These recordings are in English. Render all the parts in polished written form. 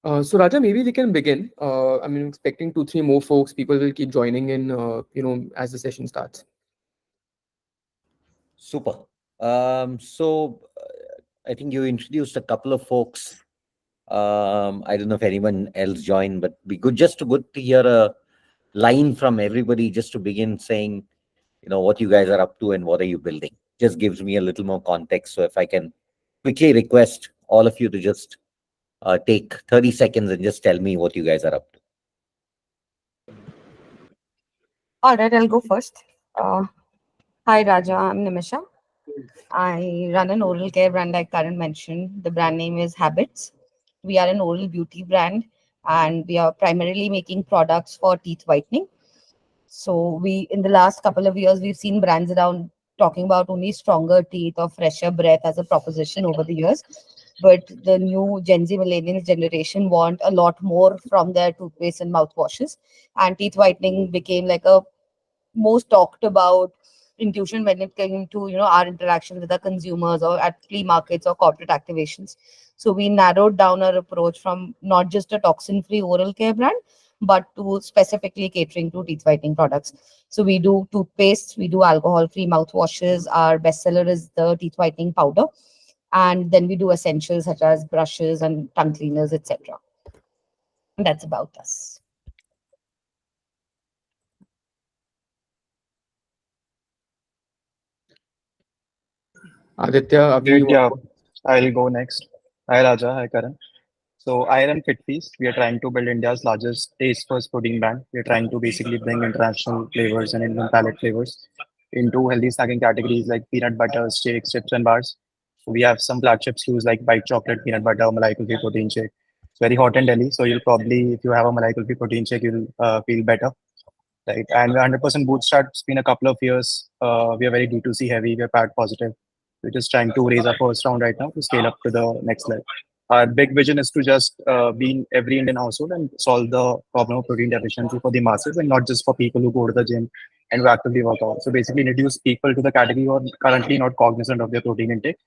So Raja, maybe we can begin. I'm expecting two, three more folks. People will keep joining in, as the session starts. Super. I think you introduced a couple of folks. I don't know if anyone else joined, but be good to hear a line from everybody just to begin saying, what you guys are up to and what are you building. Just gives me a little more context. So if I can quickly request all of you to just take 30 seconds and just tell me what you guys are up to. All right, I'll go first. Uh, Hi, Raja. I'm Nimisha. I run an oral care brand like Karan mentioned. The brand name is Habits. We are an oral beauty brand and we are primarily making products for teeth whitening. So in the last couple of years, we've seen brands around talking about only stronger teeth or fresher breath as a proposition over the years. But the new Gen Z millennials generation want a lot more from their toothpaste and mouthwashes. And teeth whitening became like a most talked about intuition when it came to our interactions with our consumers or at flea markets or corporate activations. So we narrowed down our approach from not just a toxin free oral care brand but to specifically catering to teeth whitening products. So we do toothpaste, we do alcohol free mouthwashes. Our bestseller is the teeth whitening powder, and then we do essentials such as brushes and tongue cleaners, etc. That's about us. Aditya, Abhi, Great, you want yeah. to go? I'll go next. Hi, Raja. Hi, Karan. So, I run Fit Feast. We are trying to build India's largest taste first protein brand. We are trying to basically bring international flavors and Indian palate flavors into healthy snacking categories like peanut butter, shakes, chips, and bars. So we have some flagship SKUs like white chocolate, peanut butter, Malai Kulfi protein shake. It's very hot in Delhi, so you'll probably, if you have a Malai Kulfi protein shake, you'll feel better. Right. And we're 100% bootstrapped. It's been a couple of years. We are very D2C heavy. We're PAT positive. We're just trying to raise our first round right now to scale up to the next level. Our big vision is to just be in every Indian household and solve the problem of protein deficiency for the masses and not just for people who go to the gym and who actively work out. So basically, introduce people to the category who are currently not cognizant of their protein intake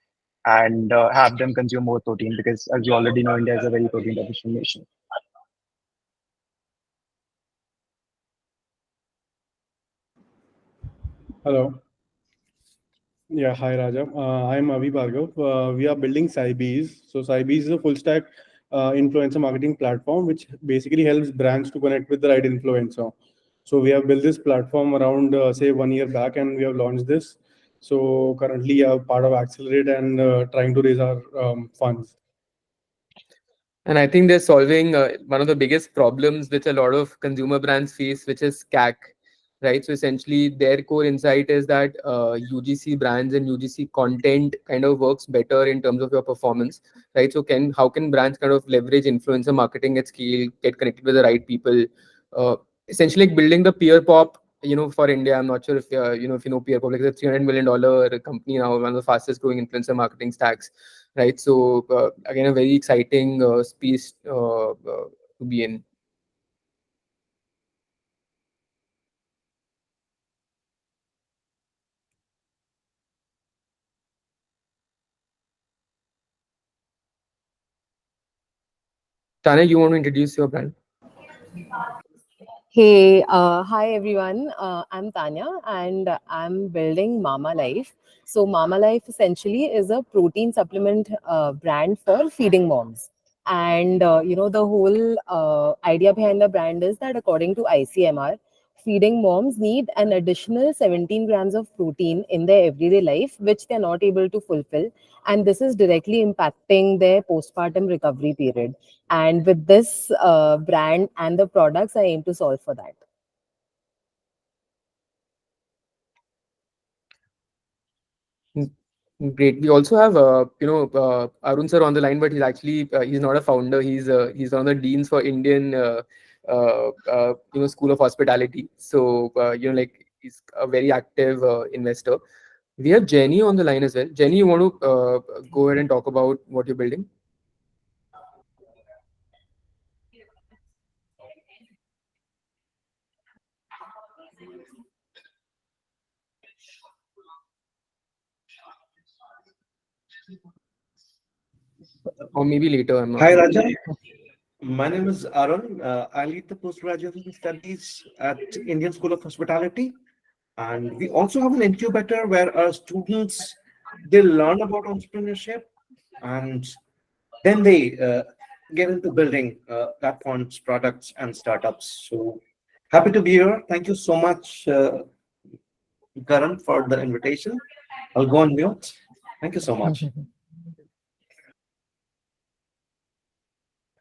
and have them consume more protein because, as you already know, India is a very protein deficient nation. Hello. Yeah, hi Raja. I'm Avi Bhargav. We are building Cybees. So Cybees is a full stack influencer marketing platform which basically helps brands to connect with the right influencer. So we have built this platform around say 1 year back, and we have launched this. So currently, we are part of Accelerate and trying to raise our funds. And I think they're solving one of the biggest problems which a lot of consumer brands face, which is CAC, right? So essentially, their core insight is that UGC brands and UGC content kind of works better in terms of your performance, right? So how can brands kind of leverage influencer marketing at scale, get connected with the right people, uh, essentially like building the peer pop. For India, I'm not sure if if you know peer pop, like it's a $300 million company now, one of the fastest growing influencer marketing stacks, right? So again, a very exciting space to be in. Tanya, you want to introduce your brand? Hey, hi everyone. I'm Tanya and I'm building Mama Life. So, Mama Life essentially is a protein supplement brand for feeding moms. And the whole idea behind the brand is that according to ICMR, feeding moms need an additional 17 grams of protein in their everyday life, which they're not able to fulfill. And this is directly impacting their postpartum recovery period. And with this brand and the products, I aim to solve for that. Mm, Great. We also have Arun sir on the line, but he's not a founder. He's one of the deans for Indian School of Hospitality. So like he's a very active investor. We have Jenny on the line as well. Jenny, you want to go ahead and talk about what you're building? Or maybe later. I'm not Hi sure. Raja. My name is Arun. I lead the postgraduate studies at Indian School of Hospitality, and we also have an incubator where our students they learn about entrepreneurship, and then they get into building platforms, products, and startups. So happy to be here. Thank you so much, Karan, for the invitation. I'll go on mute. Thank you so much.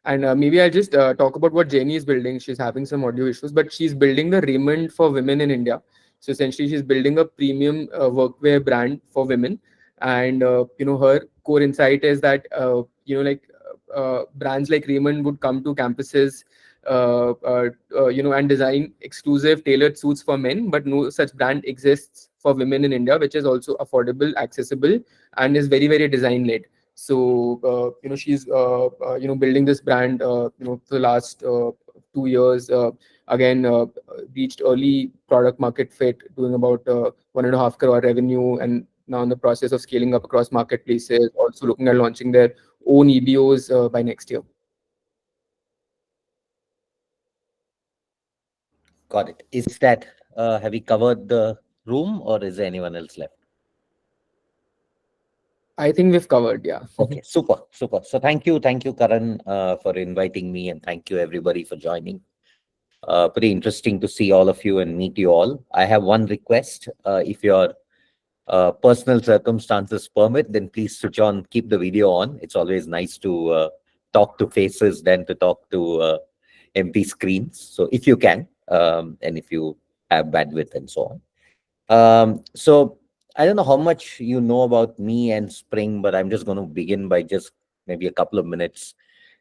And maybe I'll just talk about what Jenny is building. She's having some audio issues, but she's building the Raymond for women in India. So essentially, she's building a premium workwear brand for women. And her core insight is that brands like Raymond would come to campuses, and design exclusive tailored suits for men. But no such brand exists for women in India, which is also affordable, accessible, and is very very design led. So she's building this brand for the last 2 years. Again, reached early product market fit, doing about 1.5 crore revenue, and now in the process of scaling up across marketplaces. Also looking at launching their own EBOs by next year. Got it. Is that have we covered the room, or is there anyone else left? I think we've covered, yeah. Okay, super, super. So thank you, Karan, for inviting me, and thank you everybody for joining. Pretty interesting to see all of you and meet you all. I have one request. If your personal circumstances permit, then please switch on, keep the video on. It's always nice to talk to faces than to talk to empty screens. So if you can, and if you have bandwidth and so on. So I don't know how much you know about me and Spring, but I'm just going to begin by just maybe a couple of minutes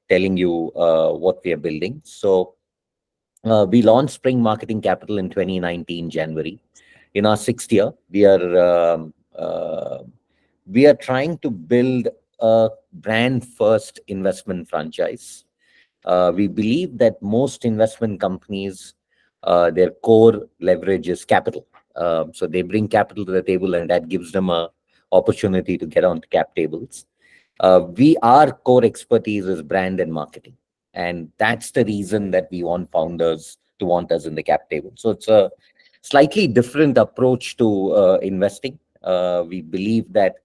telling you what we are building. So we launched Spring Marketing Capital in 2019 January. In our sixth year, we are trying to build a brand first investment franchise. We believe that most investment companies, their core leverage is capital. So they bring capital to the table, and that gives them a opportunity to get onto cap tables. We Our core expertise is brand and marketing, and that's the reason that we want founders to want us in the cap table. So it's a slightly different approach to investing. We believe that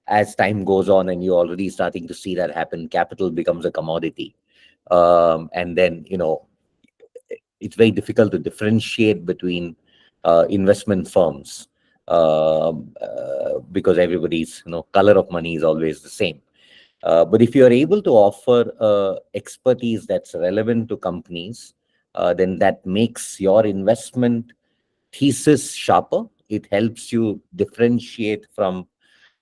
as time goes on, and you're already starting to see that happen, capital becomes a commodity, and then it's very difficult to differentiate between investment firms, because everybody's color of money is always the same. But if you are able to offer expertise that's relevant to companies, then that makes your investment thesis sharper. It helps you differentiate from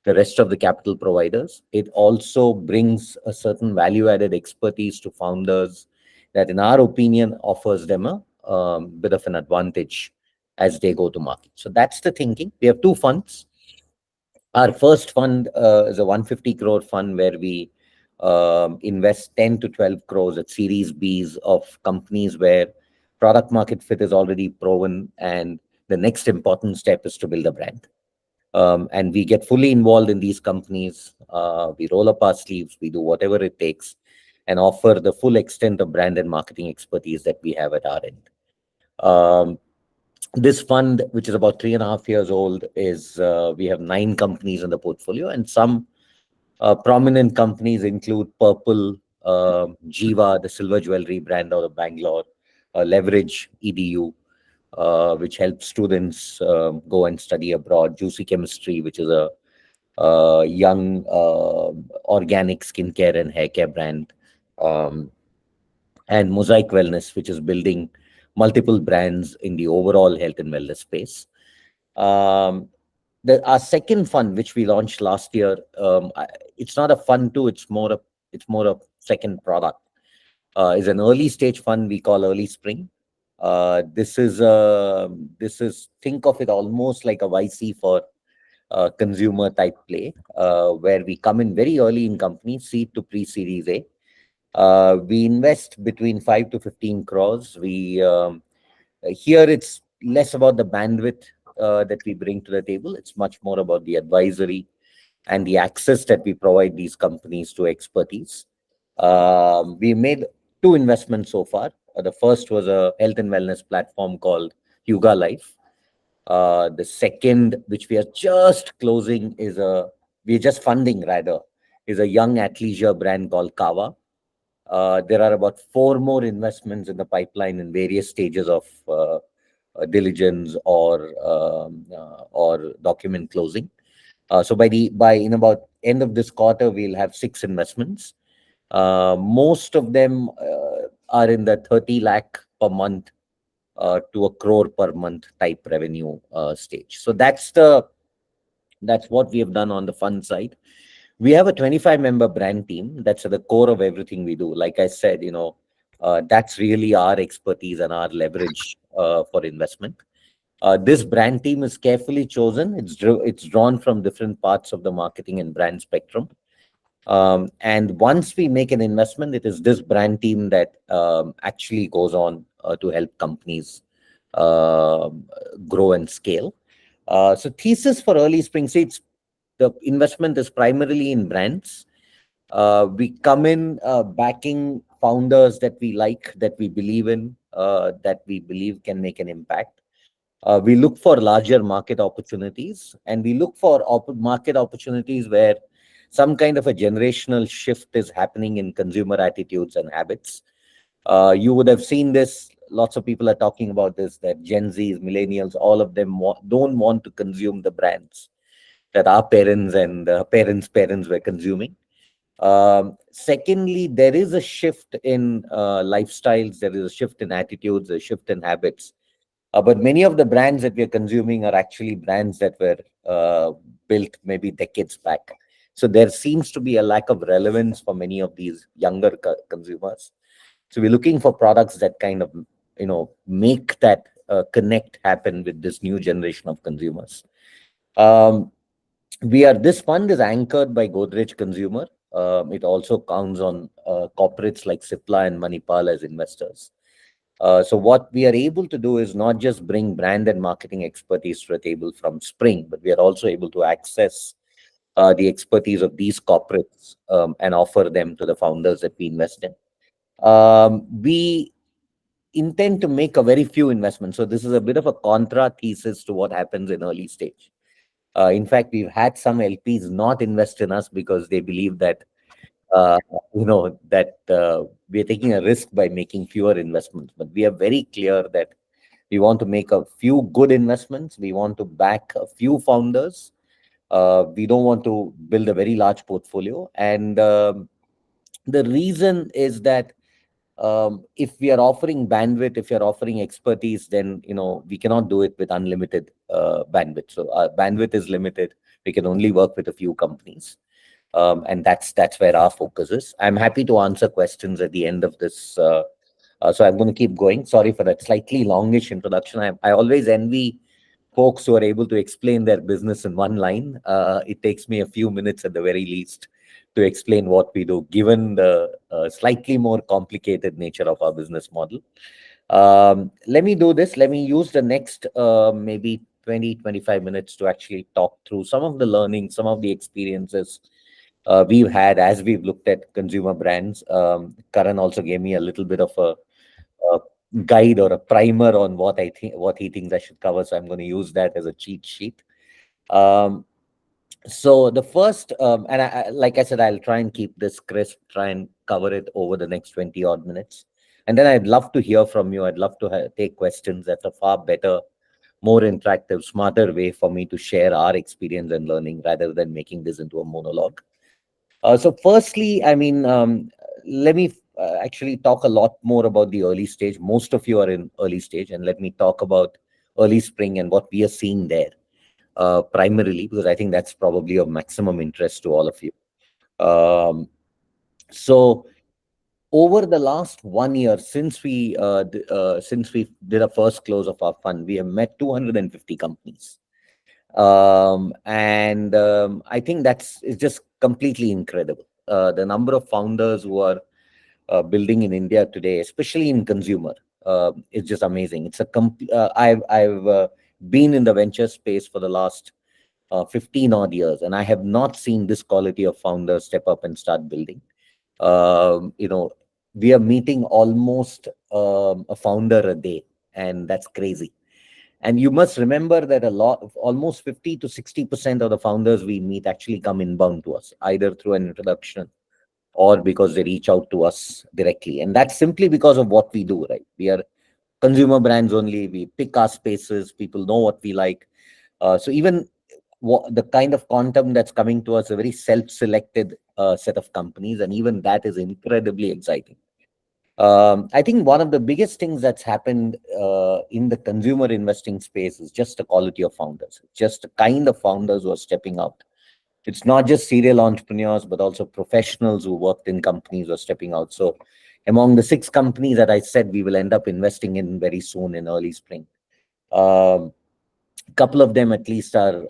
the rest of the capital providers. It also brings a certain value added expertise to founders that, in our opinion, offers them a bit of an advantage as they go to market. So that's the thinking. We have two funds. Our first fund is a 150 crore fund where we invest 10 to 12 crores at Series Bs of companies where product market fit is already proven, and the next important step is to build a brand. And we get fully involved in these companies. We roll up our sleeves, we do whatever it takes, and offer the full extent of brand and marketing expertise that we have at our end. Um, this fund, which is about 3.5 years old, is we have 9 companies in the portfolio, and some prominent companies include Purple, Jiva, the silver jewelry brand out of Bangalore, Leverage EDU, which helps students go and study abroad, Juicy Chemistry, which is a young organic skincare and hair care brand, um, and Mosaic Wellness, which is building multiple brands in the overall health and wellness space. Um, our second fund, which we launched last year, it's not a fund too. It's more a second product. Is an early stage fund we call Early Spring. This is think of it almost like a YC for consumer type play, where we come in very early in companies, seed to pre-series A. We invest between 5 to 15 crores. Here it's less about the bandwidth that we bring to the table. It's much more about the advisory and the access that we provide these companies to expertise. We made two investments so far. The first was a health and wellness platform called Yuga Life. The second, which we are just closing, we're just funding rather, is a young athleisure brand called Kava. There are about four more investments in the pipeline in various stages of diligence or document closing. So by in about end of this quarter, we'll have six investments. Most of them are in the 30 lakh per month to a crore per month type revenue stage. So that's what we have done on the fund side. We have a 25-member brand team. That's at the core of everything we do. Like I said, that's really our expertise and our leverage for investment. This brand team is carefully chosen. It's drawn from different parts of the marketing and brand spectrum. And once we make an investment, it is this brand team that actually goes on to help companies grow and scale. So thesis for early spring seeds, the investment is primarily in brands. We come in backing founders that we like, that we believe in, that we believe can make an impact. We look for larger market opportunities, and we look for market opportunities where some kind of a generational shift is happening in consumer attitudes and habits. You would have seen this. Lots of people are talking about this, that Gen Zs, millennials, all of them don't want to consume the brands that our parents and parents were consuming. Secondly, there is a shift in lifestyles, there is a shift in attitudes, a shift in habits. But many of the brands that we are consuming are actually brands that were built maybe decades back. So there seems to be a lack of relevance for many of these younger consumers. So we're looking for products that kind of, make that connect happen with this new generation of consumers. Um, this fund is anchored by Godrej Consumer. It also counts on corporates like Cipla and Manipal as investors. So what we are able to do is not just bring brand and marketing expertise to the table from Spring, but we are also able to access the expertise of these corporates and offer them to the founders that we invest in. We intend to make a very few investments. So this is a bit of a contra thesis to what happens in early stage. In fact, we've had some LPs not invest in us because they believe that uh, we are taking a risk by making fewer investments. But we are very clear that we want to make a few good investments. We want to back a few founders. We don't want to build a very large portfolio. And the reason is that if we are offering bandwidth, if you're offering expertise, then we cannot do it with unlimited bandwidth. So our bandwidth is limited. We can only work with a few companies, and that's where our focus is. I'm happy to answer questions at the end of this. So I'm going to keep going. Sorry for that slightly longish introduction. I always envy folks who are able to explain their business in one line. It takes me a few minutes at the very least to explain what we do, given the slightly more complicated nature of our business model. Let me do this. Let me use the next maybe 20-25 minutes to actually talk through some of the learning, some of the experiences we've had as we've looked at consumer brands. Karan also gave me a little bit of a guide or a primer on what he thinks I should cover. So I'm going to use that as a cheat sheet. Um, so the first, and like I said, I'll try and keep this crisp, try and cover it over the next 20 odd minutes. And then I'd love to hear from you. I'd love to take questions. That's a far better, more interactive, smarter way for me to share our experience and learning rather than making this into a monologue. So firstly, I mean, let me actually talk a lot more about the early stage. Most of you are in early stage, and let me talk about early spring and what we are seeing there primarily, because I think that's probably of maximum interest to all of you. So over the last 1 year, since we did a first close of our fund, we have met 250 companies. And I think it's just completely incredible. The number of founders who are building in India today, especially in consumer, is just amazing. I've been in the venture space for the last 15 odd years, and I have not seen this quality of founders step up and start building. Um, you know, we are meeting almost a founder a day, and that's crazy. And you must remember that a lot of almost 50 to 60% of the founders we meet actually come inbound to us, either through an introduction or because they reach out to us directly. And that's simply because of what we do, right? We are consumer brands only. We pick our spaces. People know what we like. So even the kind of quantum that's coming to us, a very self-selected set of companies, and even that is incredibly exciting. I think one of the biggest things that's happened in the consumer investing space is just the quality of founders, just the kind of founders who are stepping out. It's not just serial entrepreneurs, but also professionals who worked in companies who are stepping out. So, among the 6 companies that I said we will end up investing in very soon in early spring, a couple of them at least are,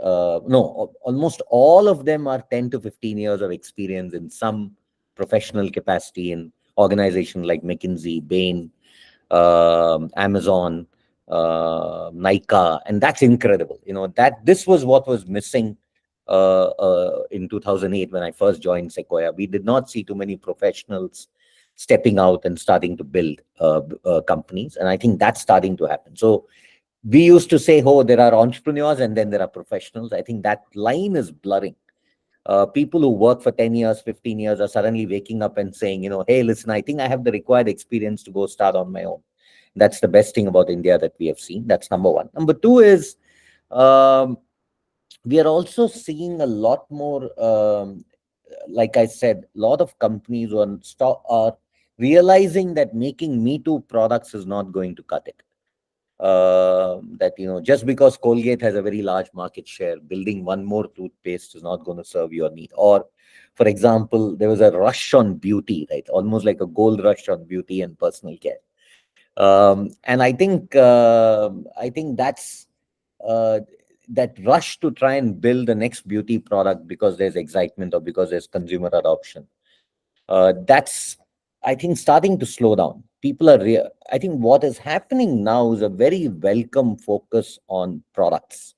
no, almost all of them are 10 to 15 years of experience in some professional capacity in organizations like McKinsey, Bain, Amazon, Nika, and that's incredible. That this was what was missing in 2008 when I first joined Sequoia. We did not see too many professionals stepping out and starting to build companies, and I think that's starting to happen. So we used to say, oh, there are entrepreneurs and then there are professionals. I think that line is blurring. People who work for 10 years, 15 years are suddenly waking up and saying, hey, listen, I think I have the required experience to go start on my own. That's the best thing about India that we have seen. That's number one. Number two is we are also seeing a lot more, like I said, a lot of companies are realizing that making Me Too products is not going to cut it. That just because Colgate has a very large market share, building one more toothpaste is not going to serve your need. Or, for example, there was a rush on beauty, right? Almost like a gold rush on beauty and personal care. And I think that's that rush to try and build the next beauty product because there's excitement or because there's consumer adoption. That's, I think, starting to slow down. I think what is happening now is a very welcome focus on products.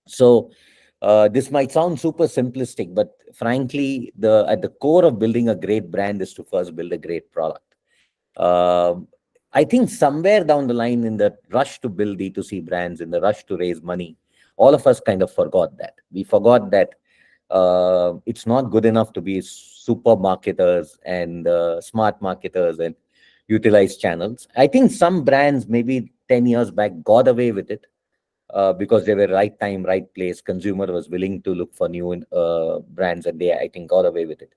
So this might sound super simplistic, but frankly, at the core of building a great brand is to first build a great product. I think somewhere down the line, in the rush to build D2C brands, in the rush to raise money, all of us kind of forgot that. We forgot that it's not good enough to be super marketers and smart marketers and utilize channels. I think some brands maybe 10 years back got away with it because they were right time, right place. Consumer was willing to look for new brands, and they, I think, got away with it.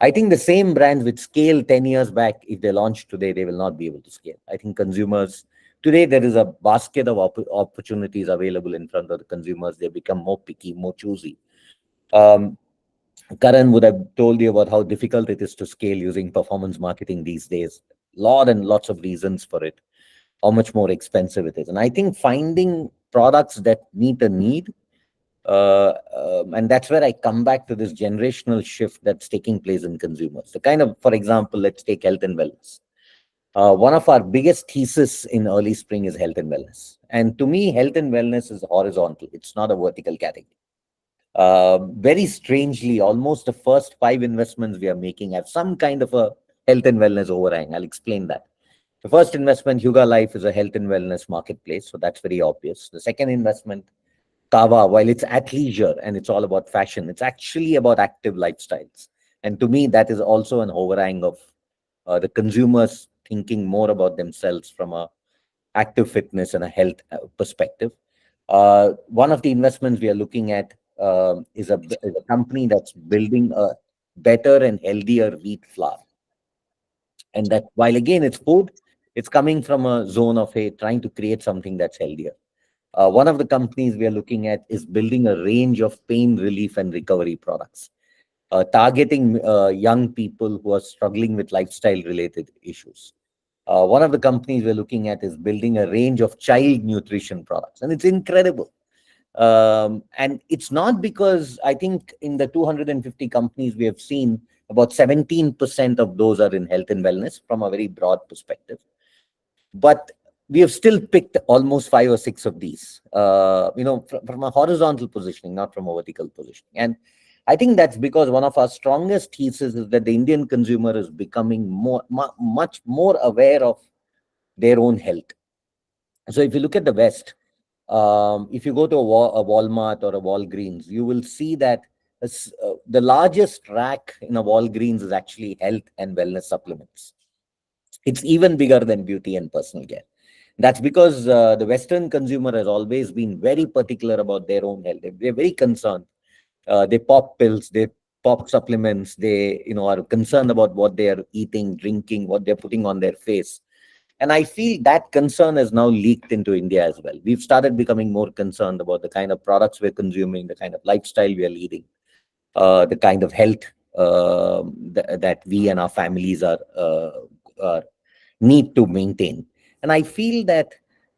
I think the same brands which scale 10 years back, if they launch today, they will not be able to scale. I think consumers, today there is a basket of opportunities available in front of the consumers. They become more picky, more choosy. Karan would have told you about how difficult it is to scale using performance marketing these days. Lot and lots of reasons for it, how much more expensive it is. And I think finding products that meet a need, and that's where I come back to this generational shift that's taking place in consumers. The kind of, for example, let's take health and wellness. One of our biggest thesis in early spring is health and wellness. And to me, health and wellness is horizontal. It's not a vertical category. Very strangely, almost the first 5 investments we are making have some kind of a health and wellness overhang. I'll explain that. The first investment, Huga Life, is a health and wellness marketplace, so that's very obvious. The second investment, Kava, while it's athleisure and it's all about fashion, it's actually about active lifestyles. And to me, that is also an overhang of the consumers thinking more about themselves from a active fitness and a health perspective. One of the investments we are looking at is a company that's building a better and healthier wheat flour. And that, while again it's food, it's coming from a zone of trying to create something that's healthier. One of the companies we are looking at is building a range of pain relief and recovery products, targeting young people who are struggling with lifestyle related issues. One of the companies we're looking at is building a range of child nutrition products, and it's incredible. And it's not because I think in the 250 companies we have seen, about 17% of those are in health and wellness from a very broad perspective. But we have still picked almost 5 or 6 of these, from a horizontal positioning, not from a vertical positioning. And I think that's because one of our strongest theses is that the Indian consumer is becoming much more aware of their own health. So if you look at the West, if you go to a Walmart or a Walgreens, you will see that the largest rack in a Walgreens is actually health and wellness supplements. It's even bigger than beauty and personal care. That's because the Western consumer has always been very particular about their own health. They're very concerned. They pop pills, they pop supplements, they are concerned about what they are eating, drinking, what they're putting on their face. And I feel that concern has now leaked into India as well. We've started becoming more concerned about the kind of products we're consuming, the kind of lifestyle we are leading, the kind of health that we and our families are need to maintain. And I feel that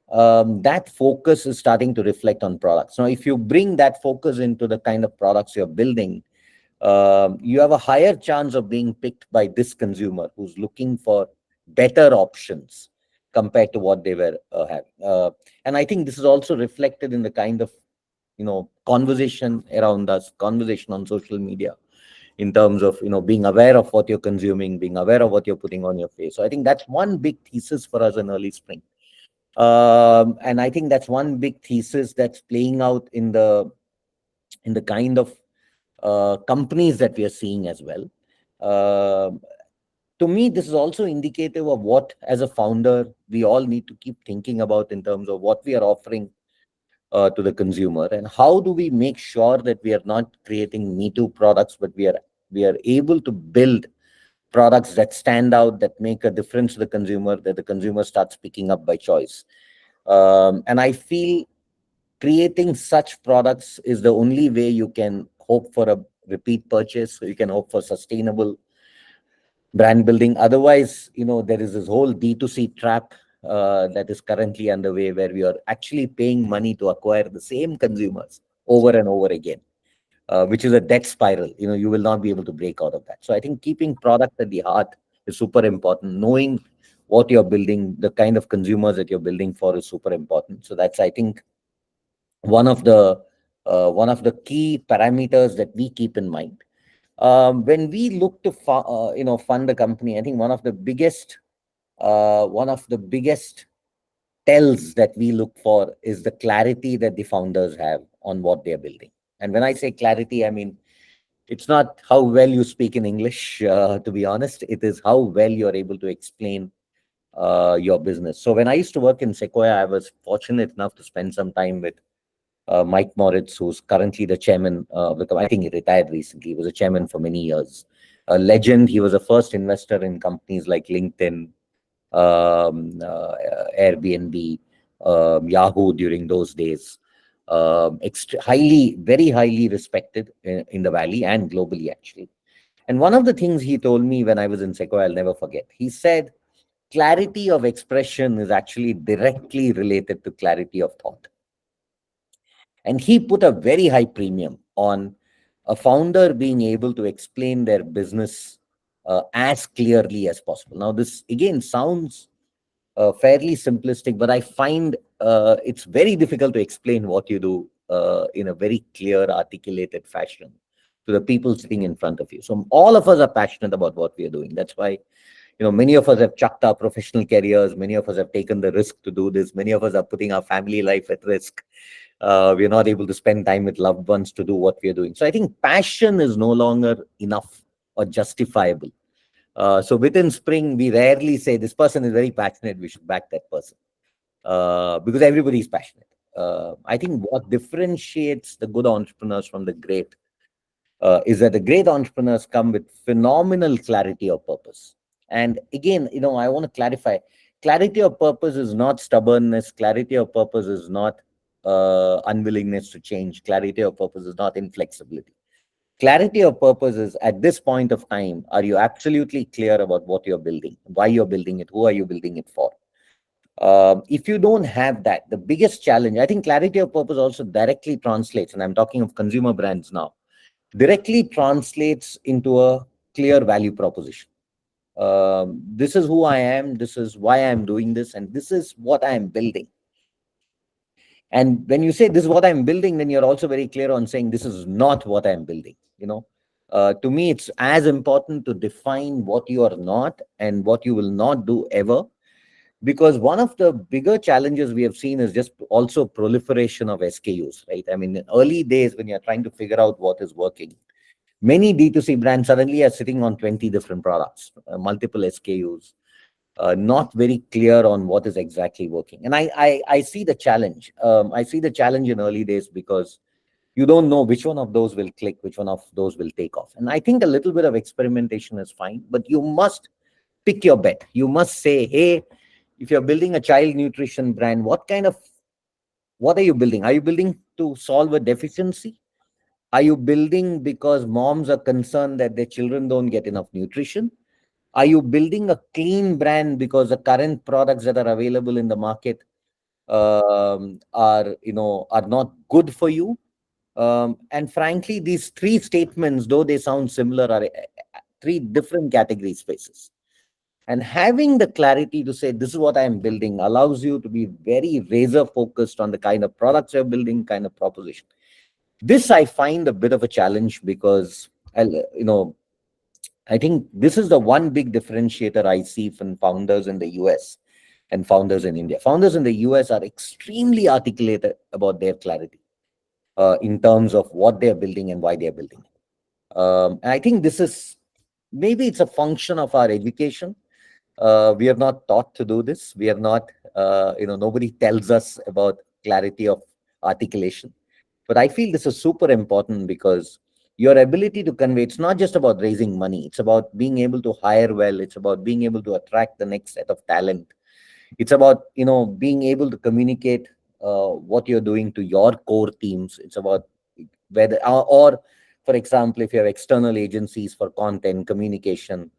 that focus is starting to reflect on products. Now, if you bring that focus into the kind of products you're building, you have a higher chance of being picked by this consumer who's looking for better options compared to what they were having. And I think this is also reflected in the kind of conversation around us, conversation on social media, in terms of being aware of what you're consuming, being aware of what you're putting on your face. So I think that's one big thesis for us in early spring. And I think that's one big thesis that's playing out in the kind of companies that we are seeing as well. Um to me, this is also indicative of what, as a founder, we all need to keep thinking about in terms of what we are offering to the consumer, and how do we make sure that we are not creating me too products, but we are able to build products that stand out, that make a difference to the consumer, that the consumer starts picking up by choice. And I feel creating such products is the only way you can hope for a repeat purchase, so you can hope for sustainable brand building. Otherwise, there is this whole D2C trap that is currently underway, where we are actually paying money to acquire the same consumers over and over again, which is a death spiral. You will not be able to break out of that. So I think keeping product at the heart is super important. Knowing what you're building, the kind of consumers that you're building for, is super important. So that's, I think, one of the key parameters that we keep in mind when we look to fund a company. I think one of the biggest tells that we look for is the clarity that the founders have on what they're building. And when I say clarity, I mean, it's not how well you speak in English, to be honest. It is how well you're able to explain your business. So when I used to work in Sequoia, I was fortunate enough to spend some time with Mike Moritz, who's currently the chairman of the company. I think he retired recently. He was a chairman for many years. A legend. He was a first investor in companies like LinkedIn, Airbnb, Yahoo during those days. Very highly respected in the Valley and globally, actually. And one of the things he told me when I was in Sequoia, I'll never forget. He said, clarity of expression is actually directly related to clarity of thought. And he put a very high premium on a founder being able to explain their business as clearly as possible. Now, this again sounds fairly simplistic, but I find it's very difficult to explain what you do in a very clear, articulated fashion to the people sitting in front of you. So all of us are passionate about what we are doing. That's why, many of us have chucked our professional careers. Many of us have taken the risk to do this. Many of us are putting our family life at risk. We're not able to spend time with loved ones to do what we're doing. So I think passion is no longer enough or justifiable. So within Spring, we rarely say this person is very passionate, we should back that person, because everybody is passionate. I think what differentiates the good entrepreneurs from the great is that the great entrepreneurs come with phenomenal clarity of purpose. And again, I want to clarify, clarity of purpose is not stubbornness. Clarity of purpose is not unwillingness to change. Clarity of purpose is not inflexibility. Clarity of purpose is, at this point of time, are you absolutely clear about what you're building, why you're building it, who are you building it for? If you don't have that, the biggest challenge, I think clarity of purpose also directly translates, and I'm talking of consumer brands now, directly translates into a clear value proposition. This is who I am, this is why I'm doing this, and this is what I'm building. And when you say this is what I'm building, then you're also very clear on saying this is not what I'm building. To me, it's as important to define what you are not and what you will not do ever, because one of the bigger challenges we have seen is just also proliferation of SKUs, right? I mean, in early days when you're trying to figure out what is working, many D2C brands suddenly are sitting on 20 different products, multiple SKUs, not very clear on what is exactly working. And I see the challenge. I see the challenge in early days because you don't know which one of those will click, which one of those will take off. And I think a little bit of experimentation is fine, but you must pick your bet. You must say, hey, if you're building a child nutrition brand, what are you building? Are you building to solve a deficiency? Are you building because moms are concerned that their children don't get enough nutrition? Are you building a clean brand because the current products that are available in the market are not good for you? And frankly, these three statements, though they sound similar, are three different category spaces. And having the clarity to say this is what I am building allows you to be very razor focused on the kind of products you're building, kind of proposition. This I find a bit of a challenge because I think this is the one big differentiator I see from founders in the US and founders in India. Founders in the US are extremely articulated about their clarity in terms of what they're building and why they're building. And I think this is maybe it's a function of our education. We are not taught to do this. We are not, nobody tells us about clarity of articulation. But I feel this is super important because your ability to convey, it's not just about raising money. It's about being able to hire well. It's about being able to attract the next set of talent. It's about, being able to communicate what you're doing to your core teams. It's about whether, or for example, if you have external agencies for content, communication,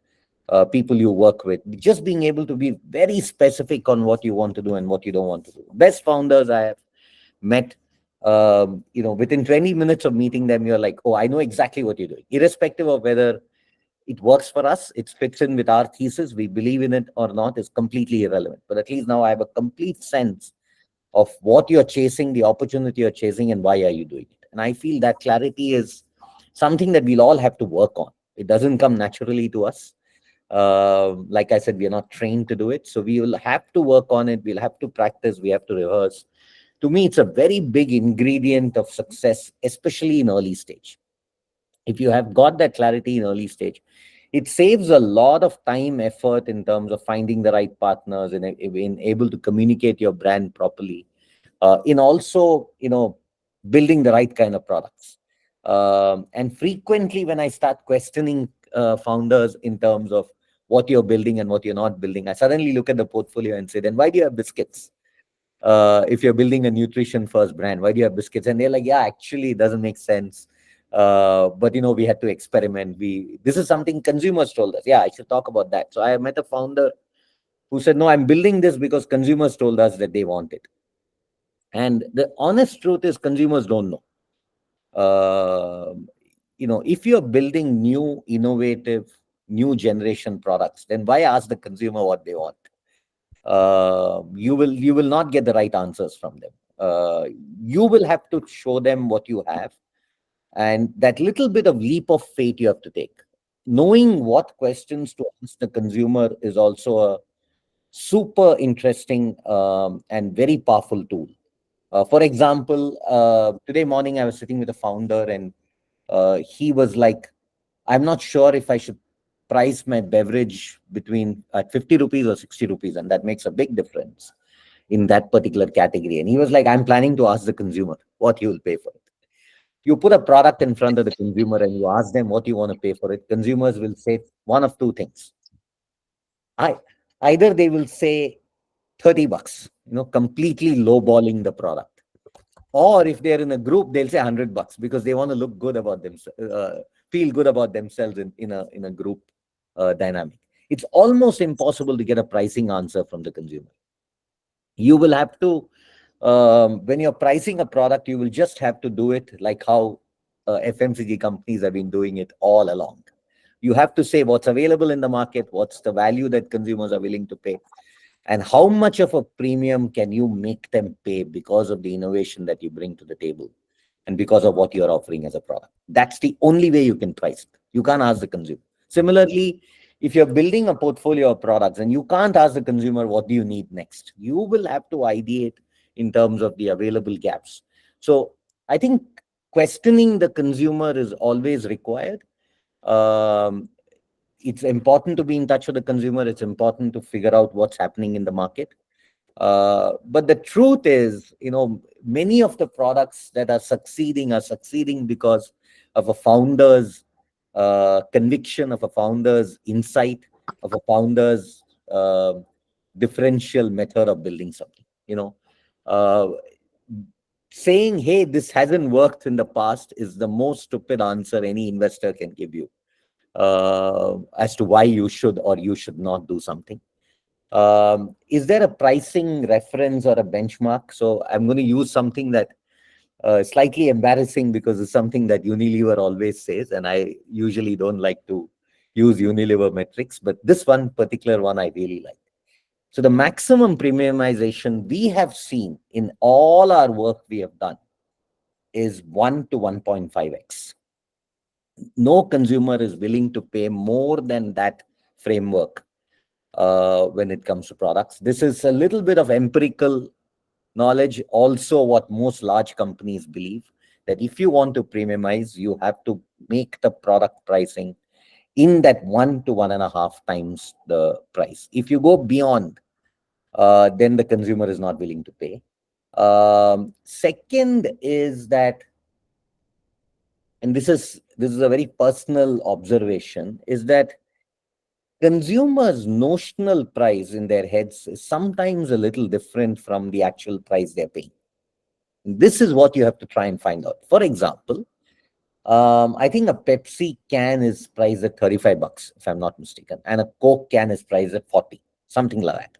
people you work with, just being able to be very specific on what you want to do and what you don't want to do. Best founders I have met, within 20 minutes of meeting them, you're like, oh, I know exactly what you're doing, irrespective of whether it works for us, it fits in with our thesis, we believe in it or not, is completely irrelevant. But at least now I have a complete sense of what you're chasing, the opportunity you're chasing, and why are you doing it. And I feel that clarity is something that we'll all have to work on. It doesn't come naturally to us. Like I said, we are not trained to do it. So we will have to work on it. We'll have to practice. We have to rehearse. To me, it's a very big ingredient of success, especially in early stage. If you have got that clarity in early stage, it saves a lot of time, effort in terms of finding the right partners and in able to communicate your brand properly. In also, building the right kind of products. And frequently, when I start questioning founders in terms of what you're building and what you're not building, I suddenly look at the portfolio and say, then why do you have biscuits? If you're building a nutrition first brand, why do you have biscuits? And they're like, yeah, actually, it doesn't make sense. But we had to experiment. This is something consumers told us. Yeah, I should talk about that. So I met a founder who said, no, I'm building this because consumers told us that they want it. And the honest truth is consumers don't know. If you're building new, innovative, new generation products, then why ask the consumer what they want? You will not get the right answers from them. You will have to show them what you have, and that little bit of leap of faith you have to take. Knowing what questions to ask the consumer is also a super interesting and very powerful tool. For example, today morning I was sitting with a founder, and he was like, I'm not sure if I should price my beverage between at 50 rupees or 60 rupees, and that makes a big difference in that particular category. And he was like, I'm planning to ask the consumer what he will pay for it. You put a product in front of the consumer and you ask them what you want to pay for it, consumers will say one of two things. Either they will say 30 bucks, completely lowballing the product. Or if they're in a group, they'll say 100 bucks because they want to look good about themselves, feel good about themselves in a group dynamic. It's almost impossible to get a pricing answer from the consumer. You will have to, when you're pricing a product, you will just have to do it like how FMCG companies have been doing it all along. You have to say what's available in the market, what's the value that consumers are willing to pay. and how much of a premium can you make them pay because of the innovation that you bring to the table and because of what you're offering as a product. That's the only way you can price it. You can't ask the consumer. Similarly, if you're building a portfolio of products and you can't ask the consumer what do you need next, you will have to ideate in terms of the available gaps. So I think questioning the consumer is always required. um, it's important to be in touch with the consumer. It's important to figure out what's happening in the market. But the truth is, many of the products that are succeeding because of a founder's conviction, of a founder's insight, of a founder's differential method of building something. Uh, Saying, hey, this hasn't worked in the past is the most stupid answer any investor can give you as to why you should or you should not do something. Is there a pricing reference or a benchmark? So I'm going to use something that is slightly embarrassing because it's something that Unilever always says, and I usually don't like to use Unilever metrics, but this one particular one I really like. So the maximum premiumization we have seen in all our work we have done is 1 to 1.5x. No consumer is willing to pay more than that framework when it comes to products. This is a little bit of empirical knowledge, also what most large companies believe, that if you want to premiumize, you have to make the product pricing in that 1 to 1.5 times the price. If you go beyond, then the consumer is not willing to pay. Second is that, and this is a very personal observation, is that consumers' notional price in their heads is sometimes a little different from the actual price they're paying. This is what you have to try and find out. For example, I think a Pepsi can is priced at $35, if I'm not mistaken, and a Coke can is priced at 40, something like that.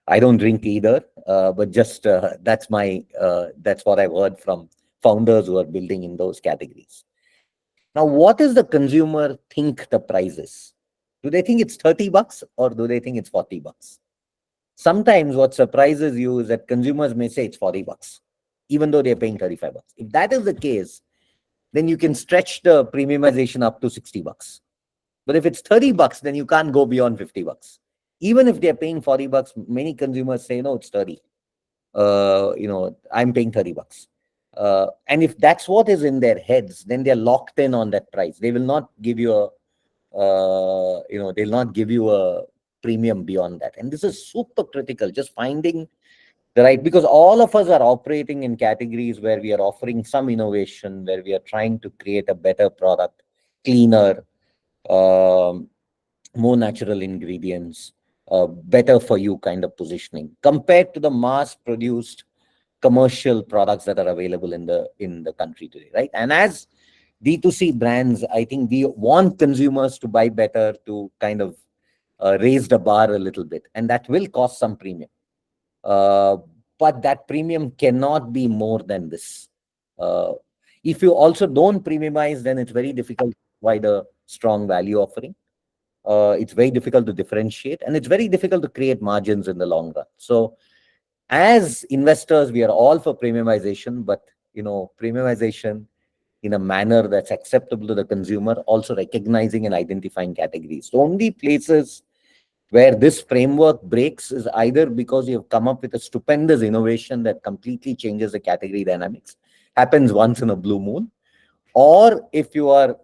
I don't drink either, but just that's what I've heard from founders who are building in those categories. Now, what does the consumer think the price is? Do they think it's $30 or do they think it's $40? Sometimes what surprises you is that consumers may say it's $40, even though they're paying $35. If that is the case, then you can stretch the premiumization up to $60. But if it's $30, then you can't go beyond $50. Even if they're paying $40, many consumers say, no, it's 30. I'm paying $30. And if that's what is in their heads, then they're locked in on that price. They will not give you they'll not give you a premium beyond that. And this is super critical, just finding the right, because all of us are operating in categories where we are offering some innovation, where we are trying to create a better product, cleaner, um, more natural ingredients, better for you kind of positioning compared to the mass produced commercial products that are available in the country today, right? And as D2C brands, I think we want consumers to buy better, to kind of raise the bar a little bit, and that will cost some premium. Uh, but that premium cannot be more than this. Uh, if you also don't premiumize, then it's very difficult to provide a strong value offering. It's very difficult to differentiate, and it's very difficult to create margins in the long run. So as investors, we are all for premiumization, but premiumization in a manner that's acceptable to the consumer, also recognizing and identifying categories. The only places where this framework breaks is either because you have come up with a stupendous innovation that completely changes the category dynamics, happens once in a blue moon, or if you are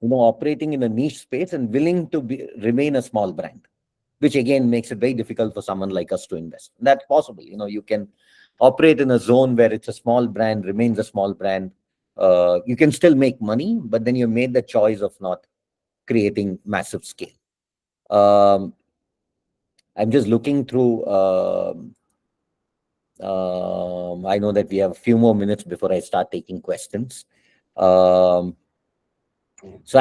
operating in a niche space and willing to remain a small brand, which again makes it very difficult for someone like us to invest. That's possible. You can operate in a zone where it's a small brand, remains a small brand. You can still make money, but then you made the choice of not creating massive scale. I'm just looking through. I know that we have a few more minutes before I start taking questions. Um, So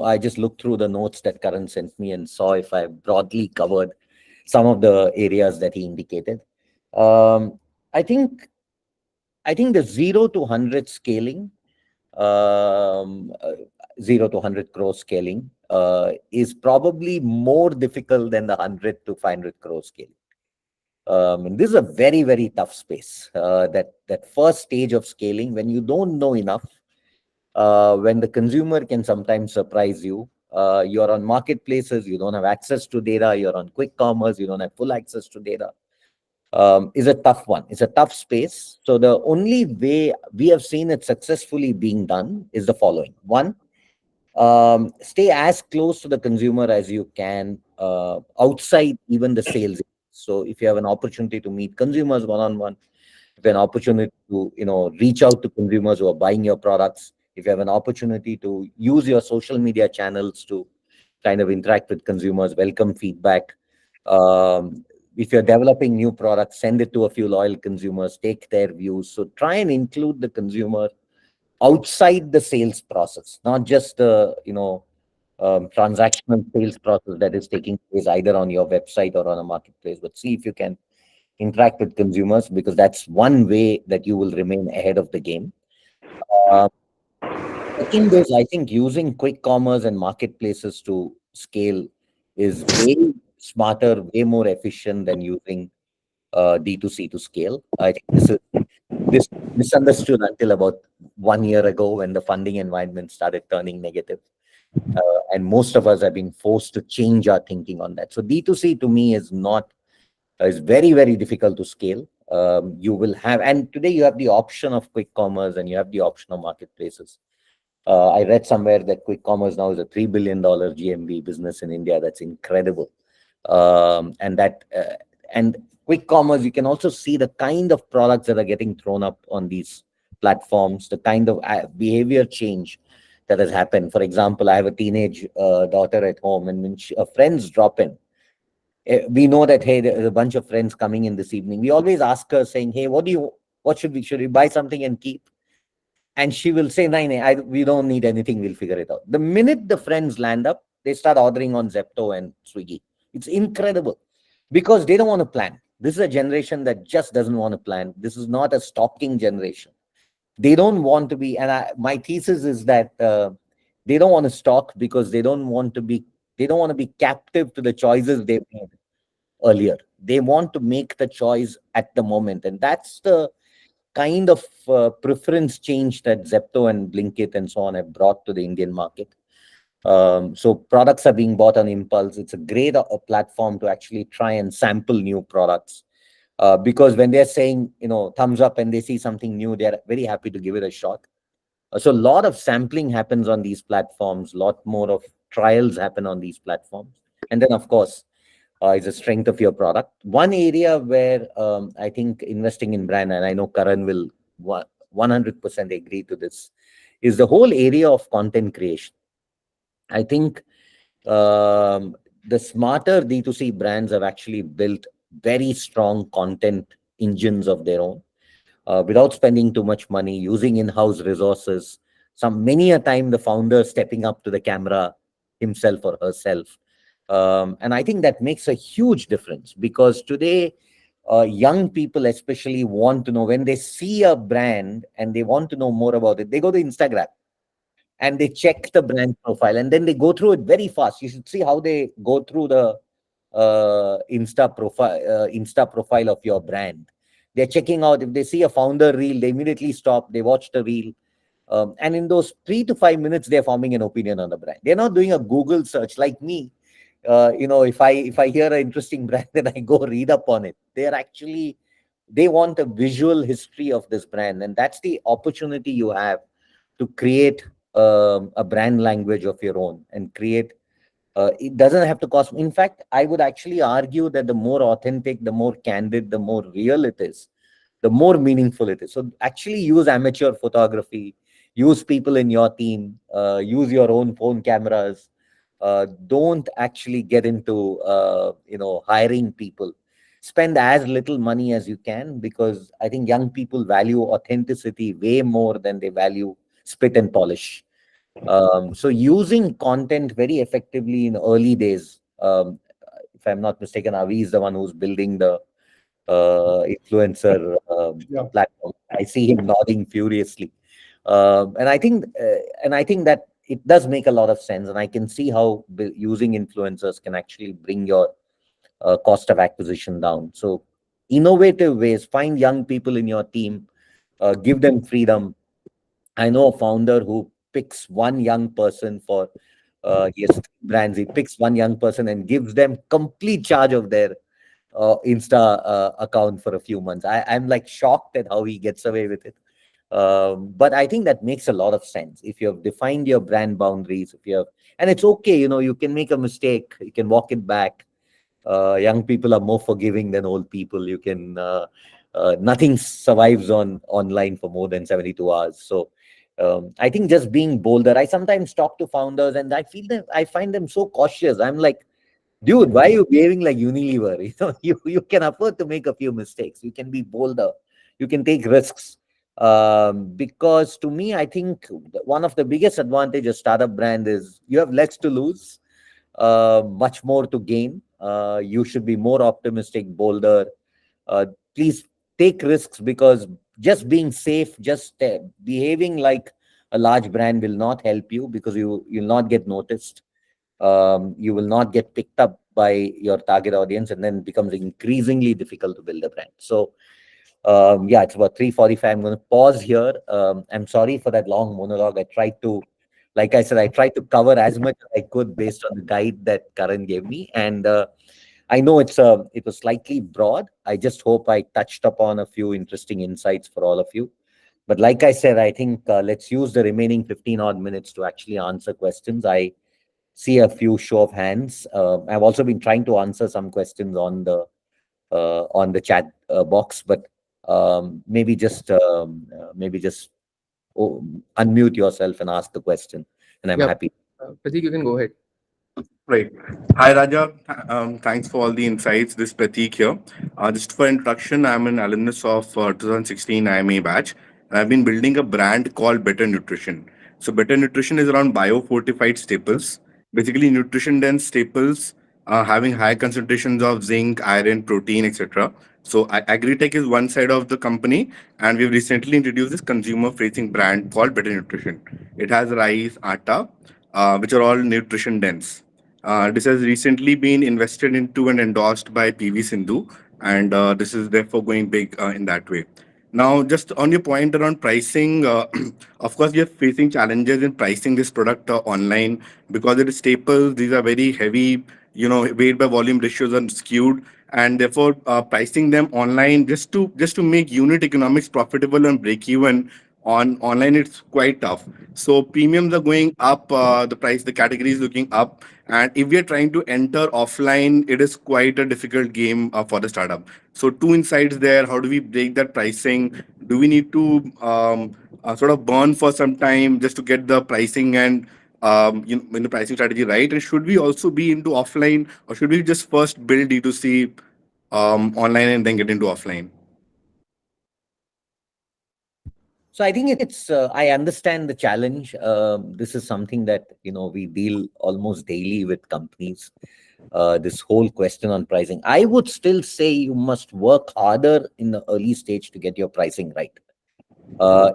I just looked through the notes that Karan sent me and saw if I broadly covered some of the areas that he indicated. Um, I think the 0 to 100 scaling, um, uh, 0 to 100 crore scaling, is probably more difficult than the 100 to 500 crore scale. And this is a very, very tough space. That first stage of scaling, when you don't know enough, when the consumer can sometimes surprise you. You're on marketplaces, you don't have access to data. You're on quick commerce, you don't have full access to data. Is a tough one. It's a tough space. So the only way we have seen it successfully being done is the following. One, stay as close to the consumer as you can, outside even the sales. So if you have an opportunity to meet consumers one-on-one, if you have an opportunity to reach out to consumers who are buying your products, if you have an opportunity to use your social media channels to kind of interact with consumers, welcome feedback. If you're developing new products, send it to a few loyal consumers, take their views. So try and include the consumer outside the sales process, not just the transactional sales process that is taking place either on your website or on a marketplace. But see if you can interact with consumers, because that's one way that you will remain ahead of the game. Uh, Second is, I think using quick commerce and marketplaces to scale is way smarter, way more efficient than using D2C to scale. I think this misunderstood until about 1 year ago when the funding environment started turning negative. And most of us have been forced to change our thinking on that. So D2C to me is not is very, very difficult to scale. You will have, and today you have the option of quick commerce and you have the option of marketplaces. I read somewhere that quick commerce now is a $3 billion GMV business in India. That's incredible. And quick commerce, you can also see the kind of products that are getting thrown up on these platforms, the kind of behavior change that has happened. For example, I have a teenage daughter at home, and when her friends drop in, we know that, hey, there's a bunch of friends coming in this evening. We always ask her, saying, hey, what should we buy something and keep? And she will say, no, no, we don't need anything, we'll figure it out. The minute the friends land up, they start ordering on Zepto and Swiggy. It's incredible, because they don't want to plan. This is a generation that just doesn't want to plan. This is not a stocking generation. They don't want to be, and my thesis is that they don't want to stock because they don't want to be captive to the choices they've made earlier. They want to make the choice at the moment, and that's the kind of preference change that Zepto and Blinkit and so on have brought to the Indian market. So products are being bought on impulse. It's a great platform to actually try and sample new products, because when they're saying thumbs up and they see something new, they're very happy to give it a shot. So a lot of sampling happens on these platforms. A lot more of trials happen on these platforms, and then of course is the strength of your product. One area where I think investing in brand, and I know Karan will 100% agree to this, is the whole area of content creation. I think the smarter D2C brands have actually built very strong content engines of their own, without spending too much money, using in-house resources. Many a time the founder stepping up to the camera himself or herself. And I think that makes a huge difference, because today young people especially want to know, when they see a brand and they want to know more about it, they go to Instagram and they check the brand profile, and then they go through it very fast. You should see how they go through the Insta profile of your brand. They're checking out. If they see a founder reel, they immediately stop, they watch the reel, and in those 3 to 5 minutes they're forming an opinion on the brand. They're not doing a Google search like me. If I hear an interesting brand, then I go read up on it. They want a visual history of this brand, and that's the opportunity you have to create a brand language of your own and create. It doesn't have to cost. In fact, I would actually argue that the more authentic, the more candid, the more real it is, the more meaningful it is. So actually use amateur photography, use people in your team, use your own phone cameras. Don't actually get into hiring people. Spend as little money as you can, because I think young people value authenticity way more than they value spit and polish. So using content very effectively in early days. If I'm not mistaken, Avi is the one who's building the influencer platform. I see him nodding furiously. And I think that it does make a lot of sense, and I can see how using influencers can actually bring your cost of acquisition down. So innovative ways, find young people in your team, give them freedom. I know a founder who picks one young person for he has three brands. He picks one young person and gives them complete charge of their Insta account for a few months. I'm like shocked at how he gets away with it. But I think that makes a lot of sense. If you have defined your brand boundaries, if you have, and it's okay, you can make a mistake, you can walk it back. Young people are more forgiving than old people. You can nothing survives on online for more than 72 hours. So I think just being bolder. I sometimes talk to founders and I find them so cautious. I'm like, dude, why are you behaving like Unilever? You can afford to make a few mistakes. You can be bolder. You can take risks. Because to me, I think one of the biggest advantages of startup brand is you have less to lose, much more to gain. You should be more optimistic, bolder. Please take risks, because just being safe, just behaving like a large brand will not help you, because you'll not get noticed. You will not get picked up by your target audience, and then it becomes increasingly difficult to build a brand. So yeah, it's about 3:45. I'm going to pause here. I'm sorry for that long monologue. Like I said, I tried to cover as much as I could based on the guide that Karan gave me. And I know it was slightly broad. I just hope I touched upon a few interesting insights for all of you. But like I said, I think let's use the remaining 15 odd minutes to actually answer questions. I see a few show of hands. I've also been trying to answer some questions on the chat box, but maybe just oh, unmute yourself and ask the question, and I'm Yep. happy. Pratik, you can go ahead. Right. Hi, Raja. Thanks for all the insights. This is Prateek here. Just for introduction, I'm an alumnus of 2016 IMA batch. And I've been building a brand called Better Nutrition. So, Better Nutrition is around biofortified staples, basically nutrition dense staples having high concentrations of zinc, iron, protein, etc. So, Agritech is one side of the company, and we've recently introduced this consumer facing brand called Better Nutrition. It has rice, atta, which are all nutrition dense. This has recently been invested into and endorsed by PV Sindhu, and this is therefore going big in that way. Now, just on your point around pricing, of course, we are facing challenges in pricing this product online because it is staples. These are very heavy, weight by volume ratios are skewed, and therefore pricing them online just to make unit economics profitable and break even on online, it's quite tough. So premiums are going up, the category is looking up, and if we are trying to enter offline, it is quite a difficult game for the startup. So two insights there: how do we break that pricing? Do we need to sort of burn for some time just to get the pricing and in the pricing strategy right? And should we also be into offline, or should we just first build D2C online and then get into offline? So I think I understand the challenge. This is something that we deal almost daily with companies. This whole question on pricing, I would still say you must work harder in the early stage to get your pricing right.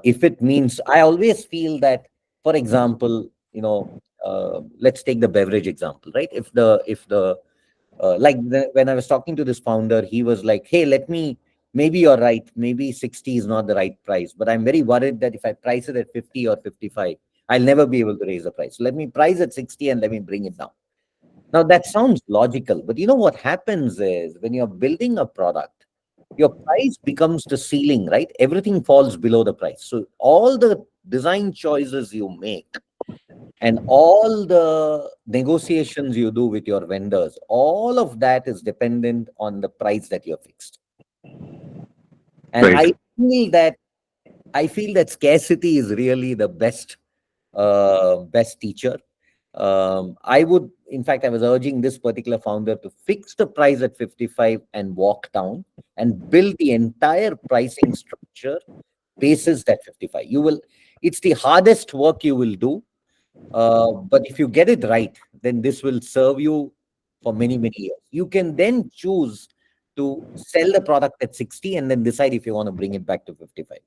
If it means, I always feel that, for example, let's take the beverage example, right? If the when I was talking to this founder, he was like, "Hey, maybe you're right. Maybe 60 is not the right price, but I'm very worried that if I price it at 50 or 55, I'll never be able to raise the price. So let me price at 60 and let me bring it down." Now that sounds logical, but what happens is when you're building a product, your price becomes the ceiling, right? Everything falls below the price. So all the design choices you make and all the negotiations you do with your vendors, all of that is dependent on the price that you're fixed. And Right. I feel that scarcity is really the best teacher. In fact, I was urging this particular founder to fix the price at 55 and walk down and build the entire pricing structure basis that 55. It's the hardest work you will do. But if you get it right, then this will serve you for many, many years. You can then choose to sell the product at 60 and then decide if you want to bring it back to 55.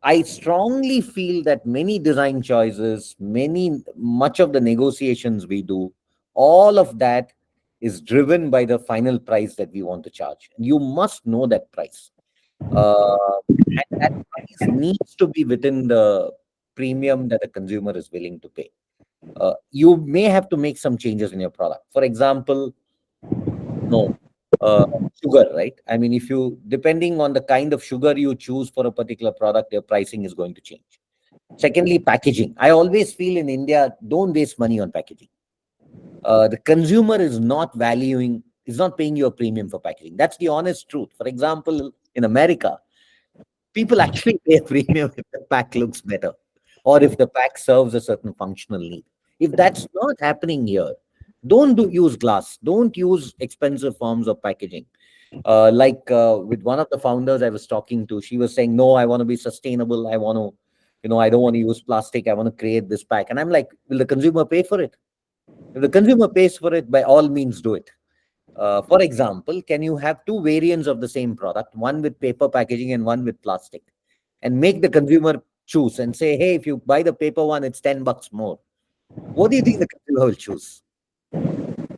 I strongly feel that many design choices, much of the negotiations we do, all of that is driven by the final price that we want to charge. You must know that price. And that price needs to be within the premium that a consumer is willing to pay. You may have to make some changes in your product. For example, no, uh, sugar, right? I mean, if you, depending on the kind of sugar you choose for a particular product, your pricing is going to change. Secondly, packaging. I always feel in India, don't waste money on packaging. The consumer is not paying you a premium for packaging. That's the honest truth. For example, in America, people actually pay a premium if the pack looks better or if the pack serves a certain functional need. If that's not happening here, use glass, don't use expensive forms of packaging. With one of the founders I was talking to, she was saying, no, I want to be sustainable. I want to, I don't want to use plastic. I want to create this pack. And I'm like, will the consumer pay for it? If the consumer pays for it, by all means do it. For example, can you have two variants of the same product, one with paper packaging and one with plastic, and make the consumer choose and say, hey, if you buy the paper one, it's $10 more. What do you think the consumer will choose?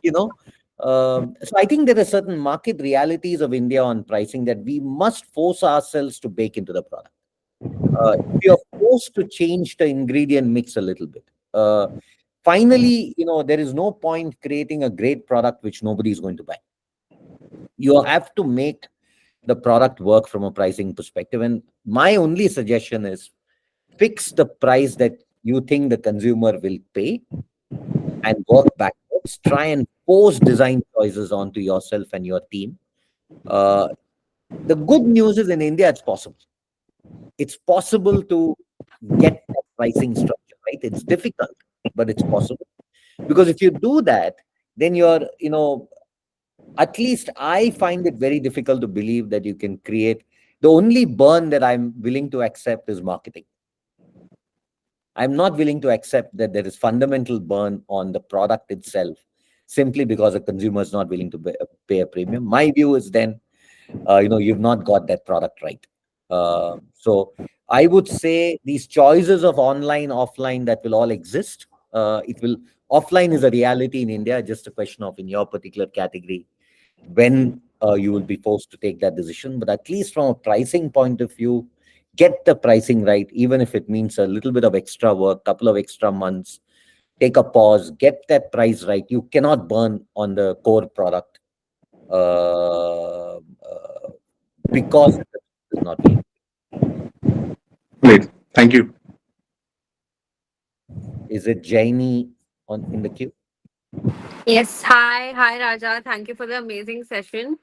You know, so I think there are certain market realities of India on pricing that we must force ourselves to bake into the product. We are forced to change the ingredient mix a little bit. Finally, there is no point creating a great product which nobody is going to buy. You have to make the product work from a pricing perspective. And my only suggestion is fix the price that you think the consumer will pay and work backwards. Try and force design choices onto yourself and your team. Uh, the good news is in India, it's possible. It's possible to get that pricing structure right. It's difficult, but it's possible. Because if you do that, then at least I find it very difficult to believe that you can create. The only burn that I'm willing to accept is marketing. I'm not willing to accept that there is fundamental burn on the product itself simply because a consumer is not willing to pay a premium. My view is then, you've not got that product right. So I would say these choices of online, offline that will all exist. Offline is a reality in India, just a question of in your particular category when you will be forced to take that decision. But at least from a pricing point of view, get the pricing right, even if it means a little bit of extra work, couple of extra months. Take a pause, get that price right. You cannot burn on the core product because it is not willing. Great. Thank you. Is it Jaini in the queue? Yes, hi Raja. Thank you for the amazing session.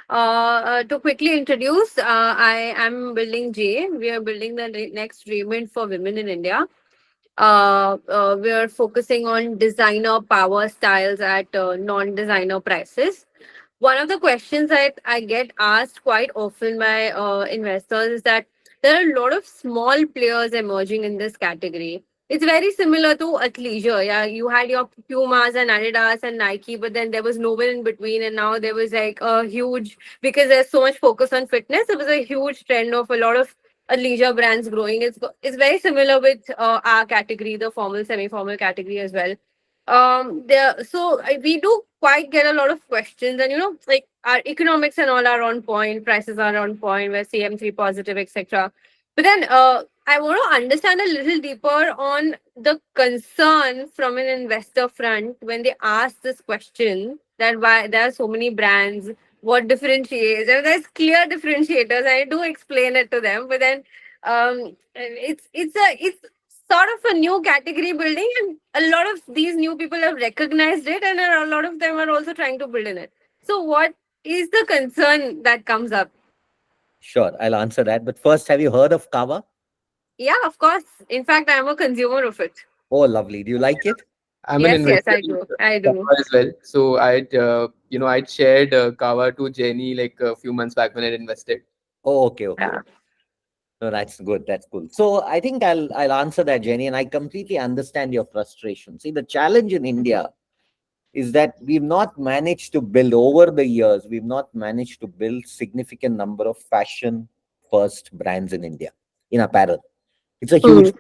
To quickly introduce, I am building J. We are building the next remit for women in India. We are focusing on designer power styles at non-designer prices. One of the questions that I get asked quite often by investors is that there are a lot of small players emerging in this category. It's very similar to athleisure. Yeah, you had your Pumas and Adidas and Nike, but then there was no one in between, and now there was like a huge, because there's so much focus on fitness. There was a huge trend of a lot of leisure brands growing. It's very similar with our category, the formal, semi-formal category as well. We do quite get a lot of questions, and like our economics and all are on point, prices are on point, we're CM3 positive, etc. But then I want to understand a little deeper on the concern from an investor front when they ask this question, that why there are so many brands, what differentiates, and there's clear differentiators. I do explain it to them, but then it's sort of a new category building, and a lot of these new people have recognized it, and a lot of them are also trying to build in it. So what is the concern that comes up? Sure, I'll answer that. But first, have you heard of Kava? Yeah, of course. In fact, I'm a consumer of it. Oh, lovely. Do you like it? I'm an Yes, investor I in do. I do. Kava as well. So I'd shared Kava to Jenny like a few months back when I'd invested. Oh, okay, okay. Yeah. No, that's good. That's cool. So I think I'll answer that, Jenny, and I completely understand your frustration. See, the challenge in India is that we've not managed to build over the years. We've not managed to build significant number of fashion first brands in India in apparel. It's a huge Mm.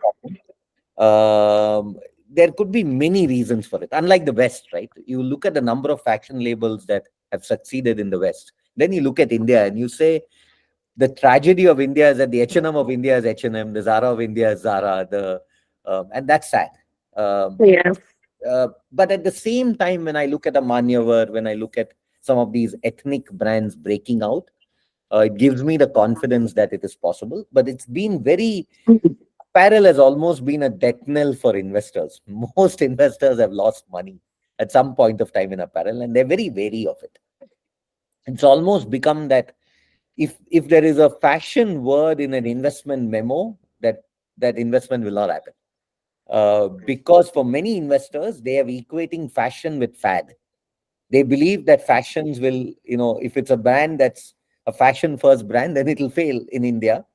problem. There could be many reasons for it. Unlike the West, right? You look at the number of fashion labels that have succeeded in the West. Then you look at India and you say the tragedy of India is that the H&M of India is H&M, the Zara of India is Zara, and that's sad. Um, Yeah. but at the same time, when I look at a Manyavar, when I look at some of these ethnic brands breaking out, it gives me the confidence that it is possible. But it's been very apparel has almost been a death knell for investors. Most investors have lost money at some point of time in apparel, and they're very wary of it. It's almost become that if there is a fashion word in an investment memo, that investment will not happen. Because for many investors, they are equating fashion with fad. They believe that fashions will, if it's a brand that's a fashion first brand, then it'll fail in India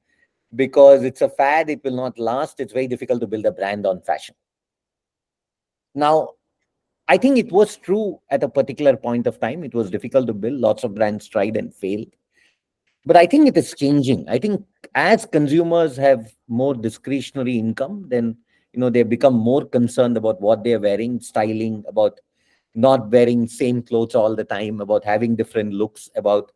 because it's a fad, it will not last. It's very difficult to build a brand on fashion. Now, I think it was true at a particular point of time. It was difficult to build. Lots of brands tried and failed. But I think it is changing. I think as consumers have more discretionary income, then they become more concerned about what they're wearing, styling, about not wearing same clothes all the time, about having different looks, about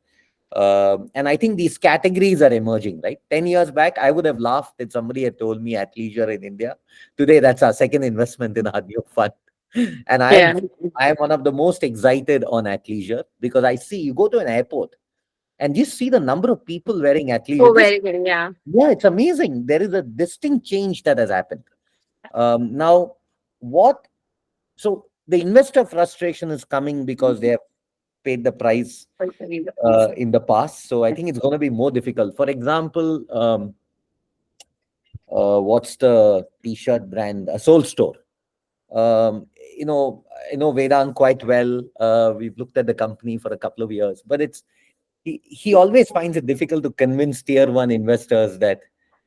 and I think these categories are emerging, right? 10 years back, I would have laughed if somebody had told me athleisure in India. Today, that's our second investment in our new fund. And Yeah. I am one of the most excited on athleisure because I see you go to an airport and you see the number of people wearing Oh, athleisure. very good. Yeah. Yeah, it's amazing. There is a distinct change that has happened. Now, what? So the investor frustration is coming because they have paid the price in the past. So I think it's going to be more difficult. For example, what's the t-shirt brand? Soul Store. Um, you know, I know Vedant quite well. We've looked at the company for a couple of years, but he always finds it difficult to convince tier one investors that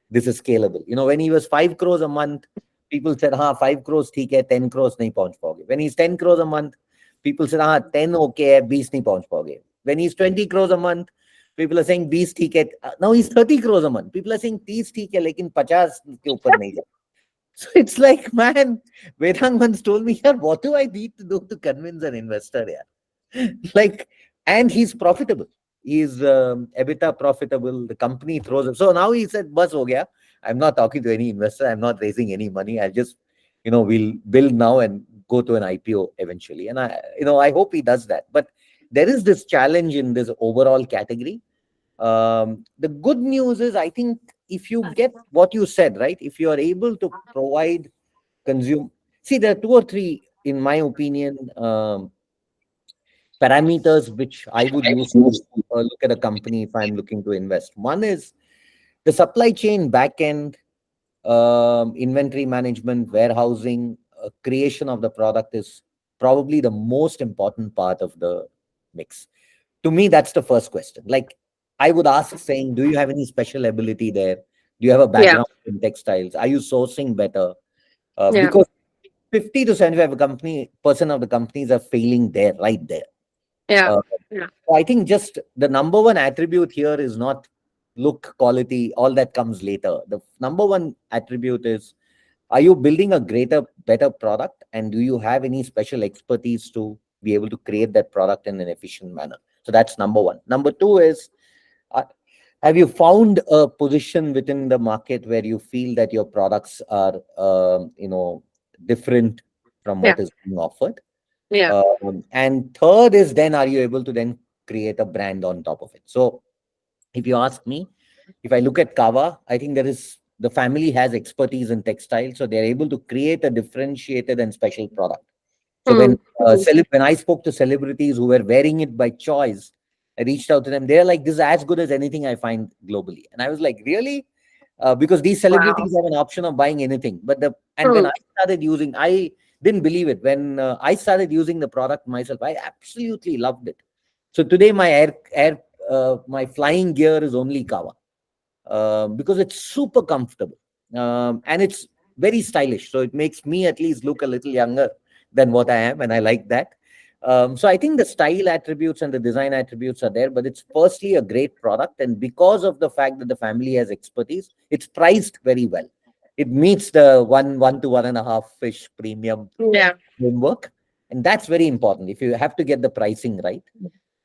this is scalable. When he was 5 crores a month, people said, 5 crores, theek hai, 10 crores nahi pahunch paoge. When he's 10 crores a month, people said, 10 okay hai, 20 nahi pahunch paoge. When he's 20 crores a month, people are saying 20 theek hai. Now he's 30 crores a month. People are saying 30 theek hai, lekin 50 ke upar nahi. So it's like, man, Vedant once told me, "Yeah, what do I need to do to convince an investor? Yeah, like, and he's profitable. He's EBITDA profitable. The company throws him. So now he said, "Bus ho gaya. I'm not talking to any investor. I'm not raising any money. I'll just, we'll build now and go to an IPO eventually." And I hope he does that. But there is this challenge in this overall category. The good news is, I think if you get what you said, right, if you are able to provide consume, see, there are two or three, in my opinion, parameters which I would use to look at a company if I'm looking to invest. One is the supply chain backend, inventory management, warehousing, creation of the product is probably the most important part of the mix. To me, that's the first question. Like, I would ask saying, do you have any special ability there? Do you have a Yeah. background in textiles? Are you sourcing better? Yeah. Because 50 to 75% of the companies are failing there, right there. Yeah. Uh, Yeah. so I think just the number one attribute here is not look, quality, all that comes later. The number one attribute is, are you building a better product? And do you have any special expertise to be able to create that product in an efficient manner? So that's number one. Number two is, uh, have you found a position within the market where you feel that your products are, different from Yeah. what is being offered? Yeah. And third is, then are you able to then create a brand on top of it? So if you ask me, if I look at Kava, I think the family has expertise in textile, so they're able to create a differentiated and special product. So Mm. Mm. when I spoke to celebrities who were wearing it by choice, I reached out to them. They're like, "This is as good as anything I find globally." And I was like, "Really?" Because these Wow. celebrities have an option of buying anything. And when Mm. I started using, I didn't believe it. When I started using the product myself, I absolutely loved it. So today my flying gear is only Kava, because it's super comfortable, and it's very stylish. So it makes me at least look a little younger than what I am, and I like that. So I think the style attributes and the design attributes are there, but it's firstly a great product, and because of the fact that the family has expertise, it's priced very well. it meets the one to 1.5 fish premium Yeah. framework, and that's very important. If you have to get the pricing right,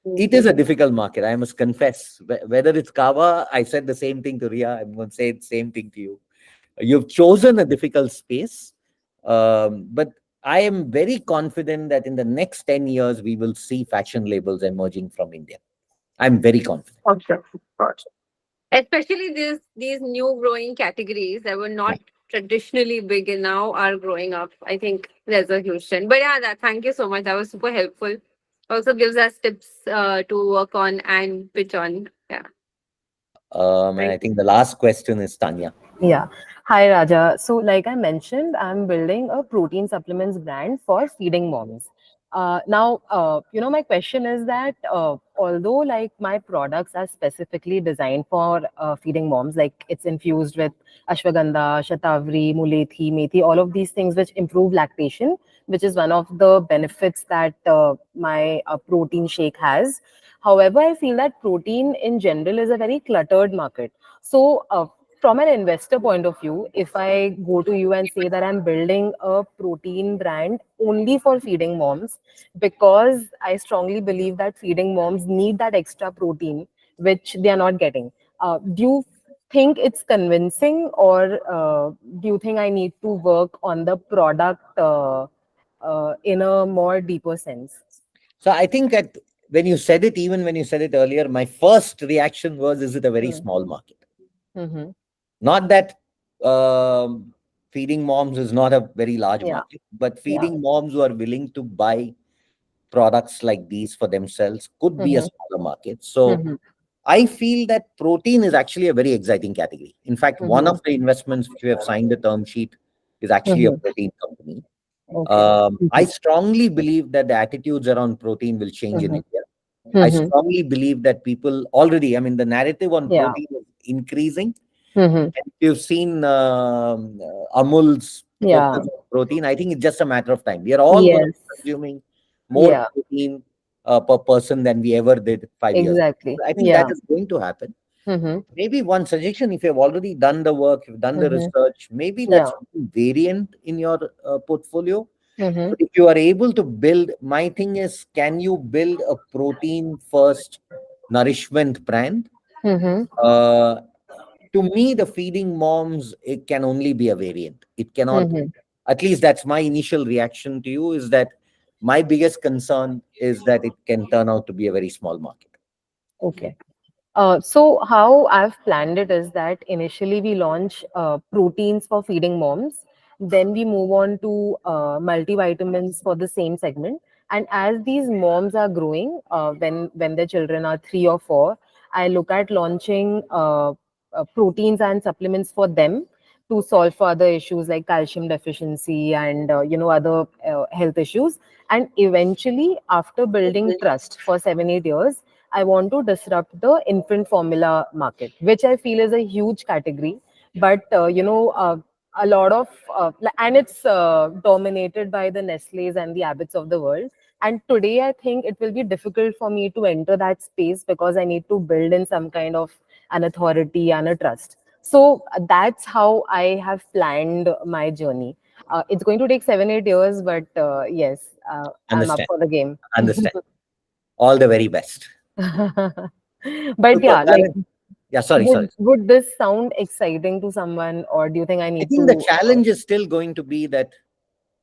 it Mhm. is a difficult market. I must confess. Whether it's Kava, I said the same thing to Ria. I'm going to say the same thing to you. You've chosen a difficult space, but I am very confident that in the next 10 years, we will see fashion labels emerging from India. I'm very confident. For sure. For sure. Especially these new growing categories that were Yeah. not traditionally big and now are growing up. I think there's a huge trend. But yeah, thank you so much. That was super helpful. Also gives us tips to work on and pitch on. Yeah. And Thank I you. think the last question is Tanya. Yeah. Hi, Raja. So, like I mentioned, I'm building a protein supplements brand for feeding moms. My question is that although like my products are specifically designed for feeding moms, like it's infused with ashwagandha, shatavari, mulethi, methi, all of these things which improve lactation, which is one of the benefits that my protein shake has. However, I feel that protein in general is a very cluttered market. So, from an investor point of view, if I go to you and say that I'm building a protein brand only for feeding moms, because I strongly believe that feeding moms need that extra protein, which they are not getting. Do you think it's convincing, or do you think I need to work on the product in a more deeper sense? So I think that when you said it, even when you said it earlier, my first reaction was, is it a very Mm. small market? Mm-hmm. Not that feeding moms is not a very large Yeah. market, but Yeah. feeding moms who are willing to buy products like these for themselves could be a Mm-hmm. smaller market. So Mm-hmm. I feel that protein is actually a very exciting category. In fact, one Mm-hmm. of the investments which we have signed a term sheet is actually a Mm-hmm. protein company. Okay. I Mm-hmm. strongly believe that the attitudes around protein will change in Mm-hmm. India. I Mm-hmm. strongly believe that people already, I mean, the narrative on Yeah. protein is increasing. Mm-hmm. And if you've seen Amul's Yeah. focus on protein, I think it's just a matter of time. We are all going to Yes. be consuming more Yeah. protein per person than we ever did 5 years ago. Exactly. I think that Yeah. is going to happen. Mm-hmm. Maybe one suggestion, if you've already done the work, you've done the Mm-hmm. research, maybe Yeah. that's one variant in your portfolio. Mm-hmm. But if you are able to build, my thing is, can you build a protein first nourishment brand? Mm-hmm. Uh, to me, the feeding moms, it can only be a variant. It cannot, Mm-hmm. at least that's my initial reaction to you, is that my biggest concern is that it can turn out to be a very small market. Okay. So how I've planned it is that initially we launch proteins for feeding moms, then we move on to multivitamins for the same segment. And as these moms are growing, when their children are 3 or 4, I look at launching proteins and supplements for them to solve for other issues like calcium deficiency and other health issues. And eventually, after building trust for 7 8 years, I want to disrupt the infant formula market, which I feel is a huge category. But a lot of and it's dominated by the Nestle's and the Abbotts of the world. And today, I think it will be difficult for me to enter that space because I need to build in some kind of an authority and a trust. So that's how I have planned my journey. It's going to take 7 8 years, but yes, I'm up Understand. for the game. Understand. All the very best. But Super, yeah, like Karen. Yeah, sorry, would sorry. would this sound exciting to someone, or do you think I I need think the to? challenge is still going to be that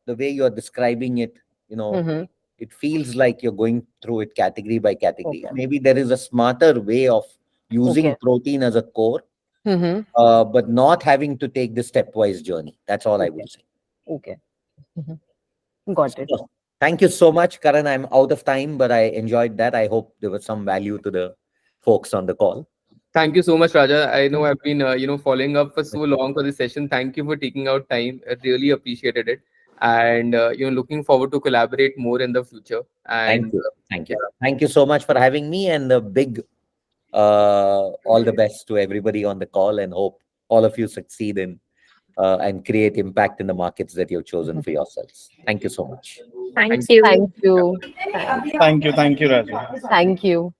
the way you're describing it, you know, Mm-hmm. it feels like you're going through it category by category. Okay. Maybe there is a smarter way of using Okay. protein as a core, Mm-hmm. but not having to take the stepwise journey. That's all I Okay. would say. Okay. Mm-hmm. Got it. So, thank you so much, Karan. I'm out of time, but I enjoyed that. I hope there was some value to the folks on the call. Thank you so much, Raja. I know Mhm. I've been, following up for so long for this session. Thank you for taking out time. I really appreciated it, and looking forward to collaborate more in the future. Thank And you. Thank you. yeah, Thank you so much for having me, and a big all the best to everybody on the call, and hope all of you succeed in and create impact in the markets that you've chosen Mhm. for yourselves. Thank you so much. Thank thank you. Thank you. Thank Thank you, Raju. thank you.